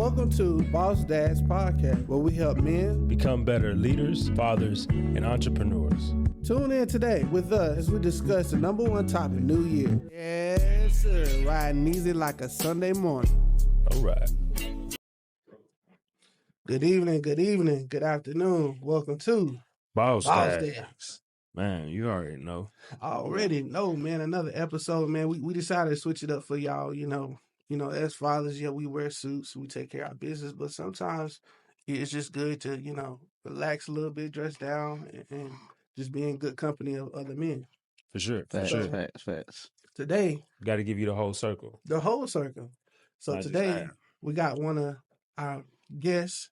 Welcome to Boss Dad's Podcast, where we help men become better leaders, fathers, and entrepreneurs. Tune in today with us as we discuss the number one topic, New Year. Yes, sir. Riding easy like a Sunday morning. All right. Good evening, good afternoon. Welcome to Boss Dad's. Man, you already know. Man. Another episode, man. We decided to switch it up for y'all. You know, as fathers, yeah, we wear suits, we take care of our business, but sometimes it's just good to, relax a little bit, dress down, and just be in good company of other men. For sure. Facts. Today, got to give you the whole circle. So today, we got one of our guests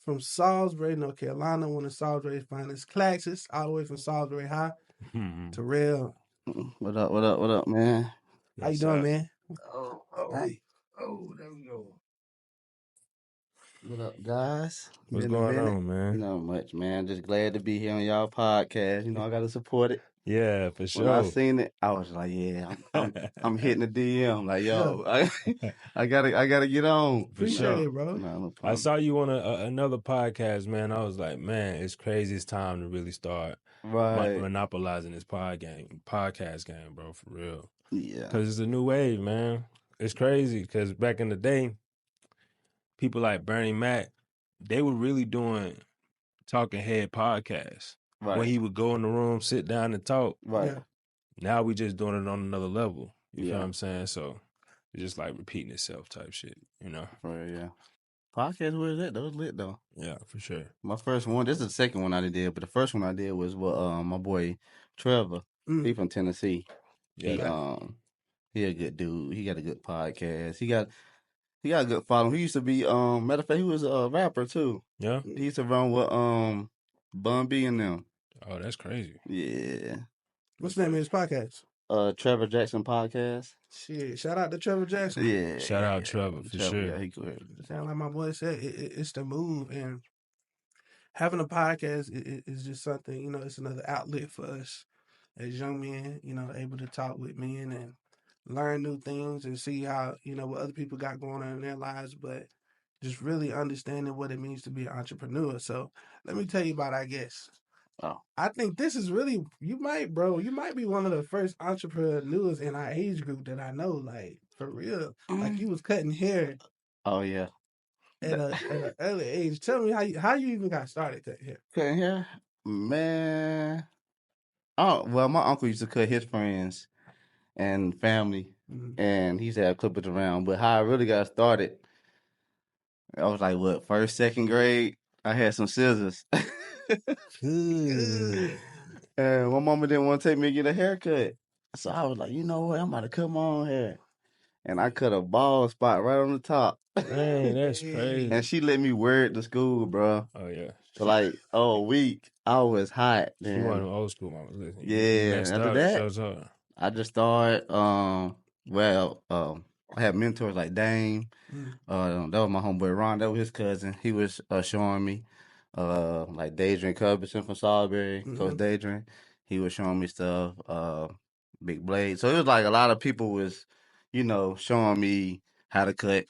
from Salisbury, North Carolina, one of Salisbury's finest classes, all the way from Salisbury High. Terrell. What up, man? How you doing, man? Hey. There we go. What up, guys? What's going on, man? Not much, man. Just glad to be here on y'all podcast. I got to support it. Yeah, for sure. When I seen it, I was like, yeah, I'm hitting the DM. Like, yo, I gotta get on. Appreciate it, bro. No I saw you on another podcast, man. I was like, man, it's crazy. It's time to really start monopolizing this podcast game, bro, for real. Yeah. Because it's a new wave, man. It's crazy because back in the day, people like Bernie Mac, they were really doing talking head podcasts. Right. When he would go in the room, sit down and talk. Right. Yeah. Now we just doing it on another level. You Yeah. feel what I'm saying? So it's just like repeating itself type shit, Right, yeah. Podcast was lit, though. It was lit, though. Yeah, for sure. My first one, this is the second one I did, but the first one I did was with my boy Trevor. He from Tennessee. Yeah. He a good dude. He got a good podcast. He got a good following. He used to be matter of fact, he was a rapper too. Yeah. He used to run with Bun B and them. Oh, that's crazy. Yeah. What's the name of his podcast? Trevor Jackson Podcast. Shit, shout out to Trevor Jackson. Yeah. Shout out Trevor for sure. Yeah, he good. Sound like my boy said, it's the move, and having a podcast is just something, it's another outlet for us as young men, able to talk with men and learn new things and see how, what other people got going on in their lives, but just really understanding what it means to be an entrepreneur. So let me tell you about our guest. Oh. I think this is really, you might be one of the first entrepreneurs in our age group that I know, like, for real. Like, you was cutting hair. Oh, yeah. At an early age. Tell me how you even got started cutting hair. Cutting hair? Man. Oh, well, my uncle used to cut his friends and family, and he used to have clippers around. But how I really got started, I was like, first, second grade, I had some scissors. And my mama didn't want to take me to get a haircut. So I was like, you know what? I'm about to cut my own hair. And I cut a bald spot right on the top. Man, that's crazy. And she let me wear it to school, bro. Oh, yeah. For like, a week. I was hot. She wasn't old school mama. Listen, yeah. After that, I just started, I had mentors like Dame. That was my homeboy Ron. That was his cousin. He was showing me, like Daedrin Cubberson from Salisbury, Coach Daedrin. He was showing me stuff, Big Blade. So it was like a lot of people was, showing me how to cut,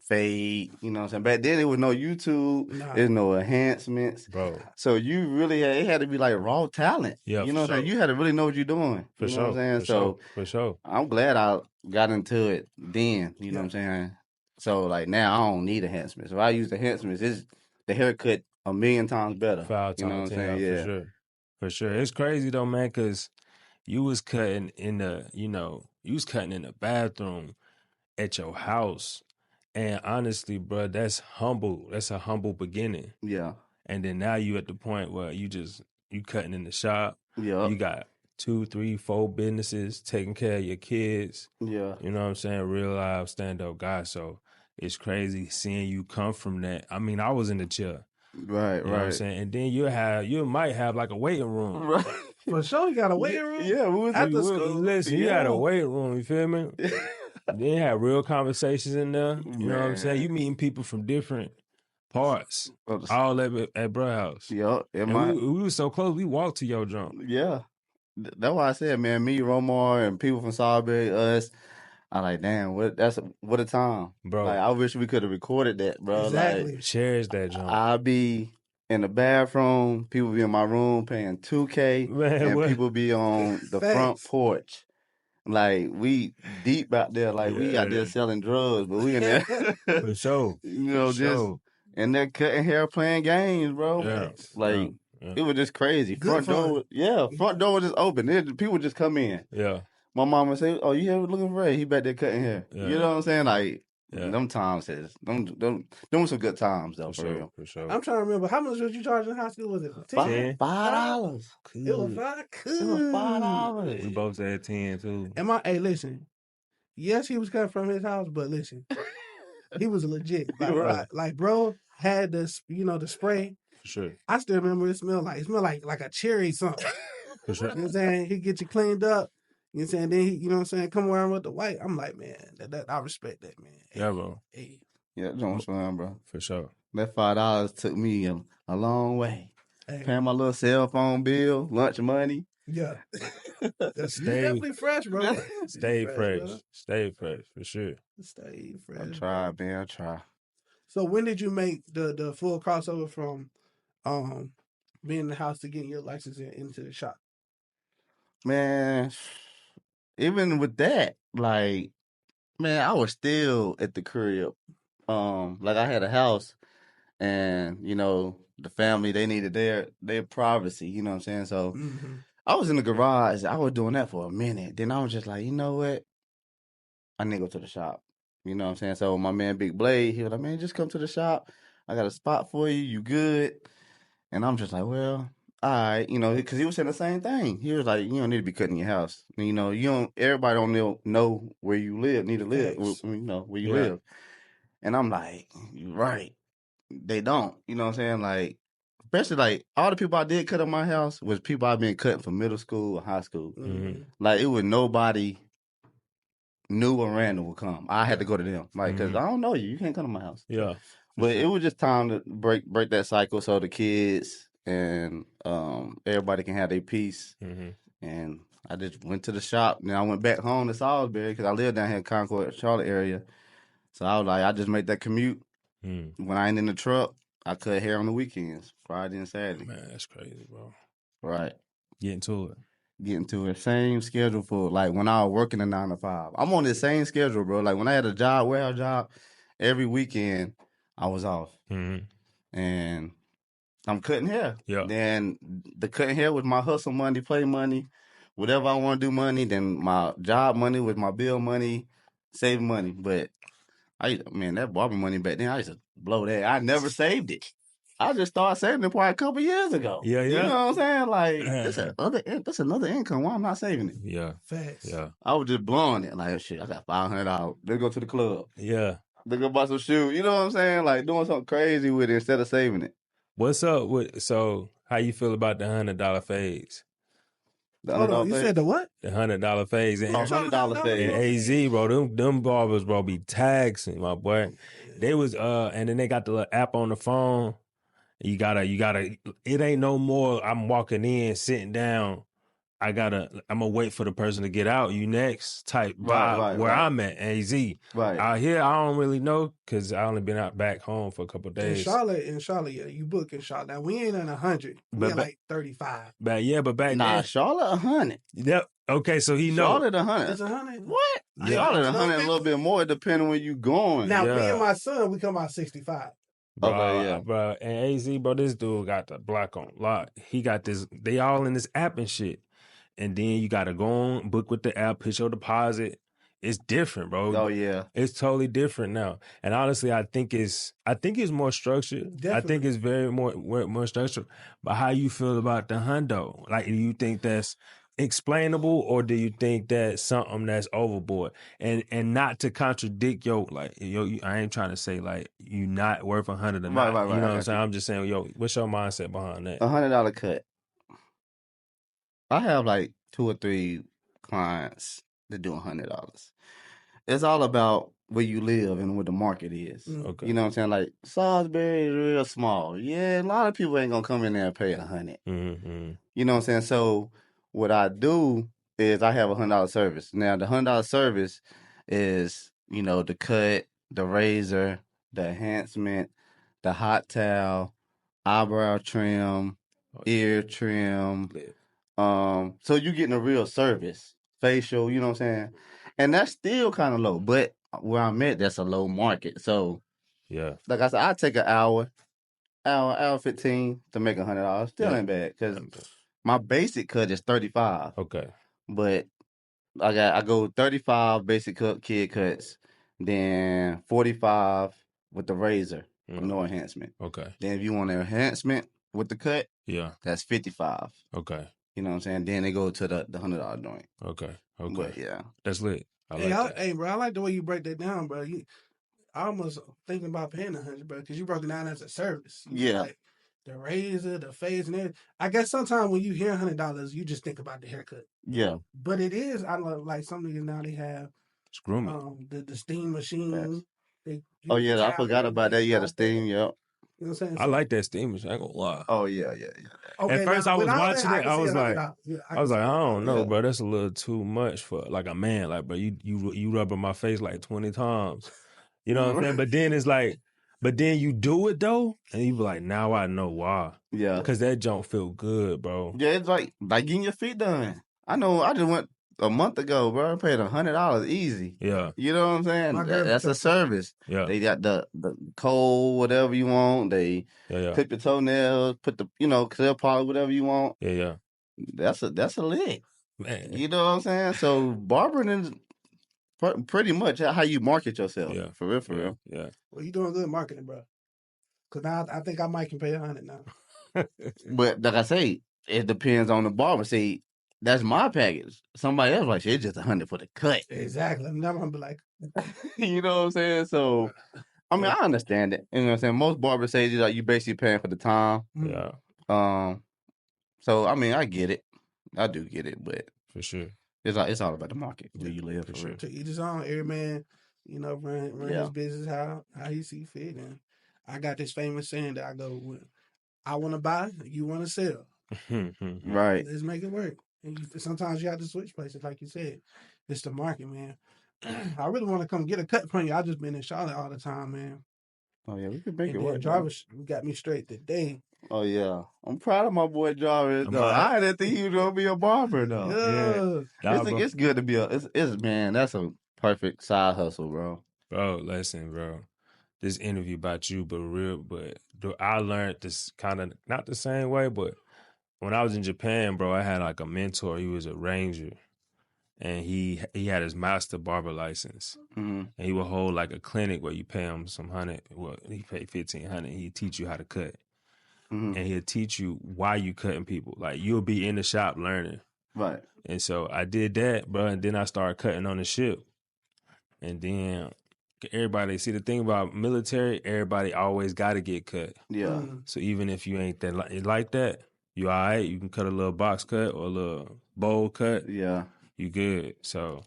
fade, you know what I'm saying? Back then, there was no YouTube, there's no enhancements. Bro. So you really it had to be like raw talent. Yeah, you know what I'm saying? You had to really know what you're doing. For you sure. know what I'm saying? For sure. I'm glad I got into it then, you know what I'm saying? So like now I don't need enhancements. If I use enhancements, it's the haircut 1,000,000 times better. You know what I'm saying? Yeah. For sure. It's crazy though, man, because you was cutting in the bathroom at your house. And honestly, bro, that's humble. That's a humble beginning. Yeah. And then now you at the point where you cutting in the shop. Yeah. You got 2, 3, 4 businesses taking care of your kids. Yeah. You know what I'm saying? Real live stand-up guy. So it's crazy seeing you come from that. I mean, I was in the chair. Right, you know what I'm saying? And then you might have like a waiting room. Right. For sure, you got a waiting room? Yeah, we was after school. Listen, you got a waiting room, you feel me? Then have real conversations in there. You know what I'm saying? You meeting people from different parts. All at bro house. Yeah. We were so close, we walked to your jump. Yeah. That's why I said, man, me, Romar, and people from Salisbury, us, I like, damn, what a time, bro. Like, I wish we could have recorded that, bro. Exactly. Like, cherish that jump. I be in the bathroom, people be in my room paying $2K, Man, and what? people be on the Facts. front porch. Like, we deep out there, like we out there Yeah. selling drugs, but we in there, For sure. you know, For just sure. in there cutting hair, playing games, bro. Yeah. Facts. Like, Yeah. it was just crazy. Good Front door, fun. front door was just open. People just come in. Yeah. My mama say, "Oh, you here looking for Ray? He back there cutting hair." Yeah. You know what I'm saying? Like, Yeah. them times them were some good times though, for real. For sure. I'm trying to remember how much was you charging in high school? Was it $10? $5. It was $5. It was $5. We both said 10 too. Hey, listen. Yes, he was coming from his house, but listen, he was legit. Like, bro had this, the spray. For sure. I still remember it smelled like a cherry something. For sure. You know what I'm saying? He get you cleaned up. You know what I'm saying? Then he, come around with the white. I'm like, man, that I respect that, man. Hey, Yeah, bro. Hey. Yeah, Jones, bro. For sure. That $5 took me a long way. Hey. Paying my little cell phone bill, lunch money. Yeah. You definitely fresh, bro. Stay fresh. Stay fresh, for sure. Stay fresh. I try, man. I try. So when did you make the full crossover from being in the house to getting your license into the shop? Man, even with that, like, man, I was still at the crib. Like, I had a house, and the family, they needed their privacy. You know what I'm saying? So I was in the garage. I was doing that for a minute. Then I was just like, you know what? I need to go to the shop. You know what I'm saying? So my man Big Blade, he was like, man, just come to the shop. I got a spot for you. You good? And I'm just like, well, all right, because he was saying the same thing. He was like, you don't need to be cutting your house. You don't. Everybody don't know where you live. Need to live. Where you live. And I'm like, you're right. They don't. You know what I'm saying? Like, especially like all the people I did cut up my house was people I've been cutting from middle school or high school. Mm-hmm. Like, it was nobody new or random would come. I had to go to them, like, because I don't know you. You can't come to my house. Yeah. But it was just time to break that cycle so the kids and everybody can have their peace. Mm-hmm. And I just went to the shop. Then I went back home to Salisbury because I live down here in Concord, Charlotte area. So I was like, I just made that commute. When I ain't in the truck, I cut hair on the weekends, Friday and Saturday. Man, that's crazy, bro. Right. Getting to it. Same schedule for like when I was working a 9 to 5. I'm on the same schedule, bro. Like when I had a job, warehouse job, every weekend I was off. And I'm cutting hair. Yeah. Then the cutting hair was my hustle money, play money, whatever I want to do money. Then my job money was my bill money, saving money. But that barber money back then, I used to blow that. I never saved it. I just started saving it probably a couple years ago. Yeah. You know what I'm saying? Like, that's another income. Why I'm not saving it? Yeah. Facts. Yeah. I was just blowing it. Like, shit, I got $500. Let's go to the club. Yeah. Let's go buy some shoes. You know what I'm saying? Like, doing something crazy with it instead of saving it. What's up with, so how you feel about the $100 fades? Hold on, you said the what? The $100 fades. And $100 fades. And AZ, bro, them barbers, bro, be taxing, my boy. They was, and then they got the little app on the phone. You gotta, it ain't no more, I'm walking in, sitting down. I'm gonna wait for the person to get out. You next type vibe where I'm at, AZ. Right. Out here, I don't really know because I only been out back home for a couple of days. In Charlotte, yeah, you book in Charlotte. Now, we ain't on 100. We at like 35. But back then. Charlotte 100. Yep. Okay, so he know. Charlotte 100. It's 100. What? Yeah. Charlotte 100 a little bit more depending where you going. Now, me and my son, we come out 65. Bro, and AZ, bro, this dude got the block on lock. He got this, they all in this app and shit. And then you got to go on, book with the app, put your deposit. It's different, bro. Oh, yeah. It's totally different now. And honestly, I think it's more structured. Definitely. I think it's very more structured. But how you feel about the hundo? Like, do you think that's explainable, or do you think that's something that's overboard? And not to contradict I ain't trying to say like you not worth 100 or not. Right, you know what I'm saying? I'm just saying, what's your mindset behind that? $100 cut. I have like 2 or 3 clients that do $100. It's all about where you live and where the market is. Okay. You know what I'm saying? Like Salisbury is real small. Yeah, a lot of people ain't gonna come in there and pay $100. Mm-hmm. You know what I'm saying? So what I do is I have $100 service. Now the $100 service is, the cut, the razor, the enhancement, the hot towel, eyebrow trim, ear trim. So you're getting a real service, facial, you know what I'm saying? And that's still kind of low, but where I'm at, that's a low market. So, Yeah. like I said, I take an hour 15 to make $100. Still ain't bad because my basic cut is 35. Okay. But I go 35 basic cut kid cuts, then 45 with the razor, no enhancement. Okay. Then if you want an enhancement with the cut, Yeah. that's 55. Okay. You know what I'm saying? Then they go to the $100 joint. Okay. Okay. But yeah, that's lit. Hey, bro, I like the way you break that down, bro. I almost thinking about paying $100, bro, because you broke it down as a service. Yeah. Like the razor, the fades, and everything. I guess sometimes when you hear $100, you just think about the haircut. Yeah. But it is. I love like some niggas now they have It's grooming. the steam machine. Yes. Oh yeah, I forgot about that. Yeah, the steam. Yep. You know what I'm saying? I like that steam machine. I ain't gonna lie. Oh yeah. Okay, At first, I was watching it. I was like, I don't know, Yeah. bro. That's a little too much for like a man. Like, bro, you rubbing my face like 20 times. You know what I'm saying? But then it's like, but then you do it though, and you be like, now I know why. Yeah. Because that junk feel good, bro. Yeah, it's like getting your feet done. I know. I just went a month ago, bro. I paid $100 easy. Yeah. You know what I'm saying? That's a service. Yeah. They got the cold, whatever you want. They clip your toenails, put the clear polish, whatever you want. Yeah. That's a lick. Man. You know what I'm saying? So barbering is pretty much how you market yourself. Yeah. For real. Yeah. Well, you doing good marketing, bro. Because now I think I might can pay $100 now. But like I say, it depends on the barber. See, that's my package. Somebody else like, it's just $100 for the cut. Exactly. I'm never gonna be like, you know what I'm saying? So, I mean, I understand it. You know what I'm saying? Most barbers say you basically paying for the time. Yeah. So I mean, I get it. I do get it, but for sure, it's all about the market where you live. For sure. To each his own. Every man, run his business how he see fit. And I got this famous saying that I go with: I want to buy, you want to sell. Right. Let's make it work. And sometimes you have to switch places, like you said. It's the market, man. I really want to come get a cut from you. I just been in Charlotte all the time, man. Oh yeah, we could make it work. Jarvis got me straight today. Oh yeah, I'm proud of my boy Jarvis. Though I didn't think he was gonna be a barber though. Yeah. It's good to be it's man. That's a perfect side hustle, bro. Bro, listen, bro. This interview about you, but I learned this kind of not the same way, but when I was in Japan, bro, I had like a mentor. He was a ranger, and he had his master barber license, and he would hold like a clinic where you pay him some $100. Well, he paid $1,500. He'd teach you how to cut, and he'll teach you why you cutting people. Like you'll be in the shop learning, right? And so I did that, bro, and then I started cutting on the ship, and then. Everybody, see the thing about military, everybody always got to get cut. Yeah. So even if you ain't that like that, you all right. You can cut a little box cut or a little bowl cut. Yeah. You good. So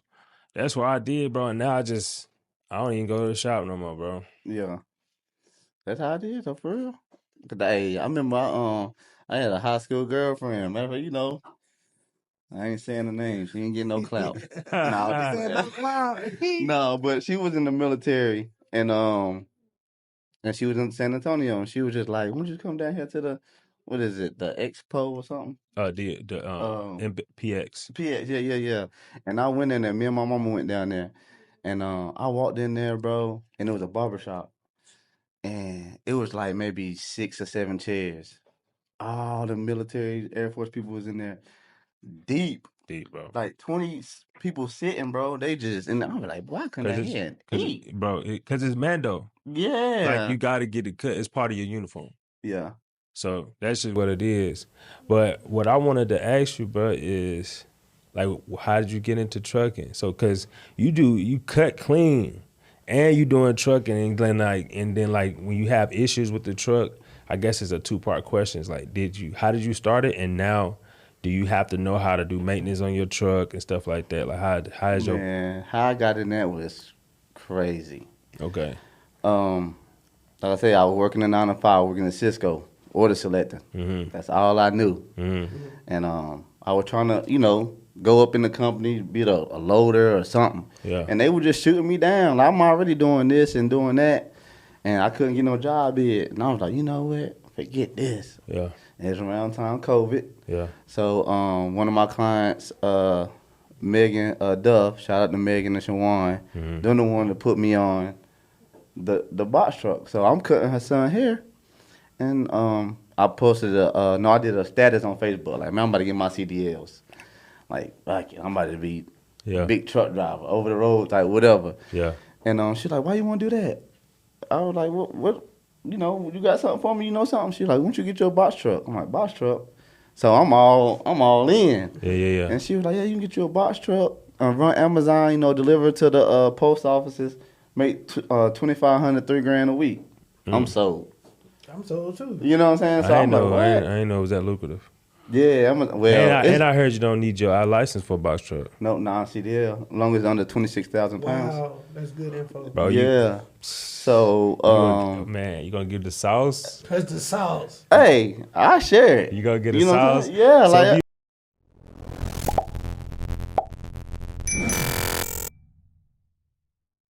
that's what I did, bro. And now I don't even go to the shop no more, bro. Yeah. That's how I did, so for real. Hey, I remember I had a high school girlfriend. Matter of fact, I ain't saying the name. She ain't getting no clout. No, but she was in the military and she was in San Antonio and she was just like, "Why don't you come down here to the what is it, the Expo or something?" The PX. PX, yeah. And I went in there. Me and my mama went down there, and I walked in there, bro, and it was a barbershop, and it was like maybe 6 or 7 chairs. All the military, Air Force people was in there. Deep, bro. Like 20 people sitting, bro. They just, and I'm like, why couldn't I eat? Bro, because it's Mando. Yeah. Like, you got to get it cut. It's part of your uniform. Yeah. So, that's just what it is. But what I wanted to ask you, bro, is, like, how did you get into trucking? So, because you cut clean, and you doing trucking, and then when you have issues with the truck, I guess it's a 2-part question. It's like, how did you start it? And now, do you have to know how to do maintenance on your truck and stuff like that? Like how is your how I got in that was crazy. Okay. Like I say, I was working in 9 to 5, working at Cisco, order selecting. That's all I knew. And I was trying to, go up in the company, be a loader or something. Yeah. And they were just shooting me down. Like, I'm already doing this and doing that, and I couldn't get no job yet. And I was like, you know what? Forget this. Yeah. And it's around time COVID. Yeah. So one of my clients, Megan Duff, shout out to Megan and Shawan, they're the one that put me on the box truck. So I'm cutting her son hair, and I posted I did a status on Facebook, like, man, I'm about to get my CDLs. Like, I'm about to be a big truck driver, over the road type, whatever. Yeah. And she's like, why you want to do that? I was like, what, you know, you got something for me? You know something? She's like, why don't you get your box truck? I'm like, box truck? So I'm all in. Yeah. And she was like, yeah, you can get you a box truck, run Amazon, you know, deliver to the post offices, make $2,500, $3,000 a week. I'm sold. I'm sold too. You know what I'm saying? So I I'm like, what? I ain't know it was that lucrative. Yeah, and I heard you don't need your license for a box truck. No, non-CDL, as long as it's under 26,000 pounds. Wow, that's good info. Bro, yeah. So, man, you gonna give the sauce? That's the sauce. Hey, I share it. You gonna get a know sauce? Yeah, So like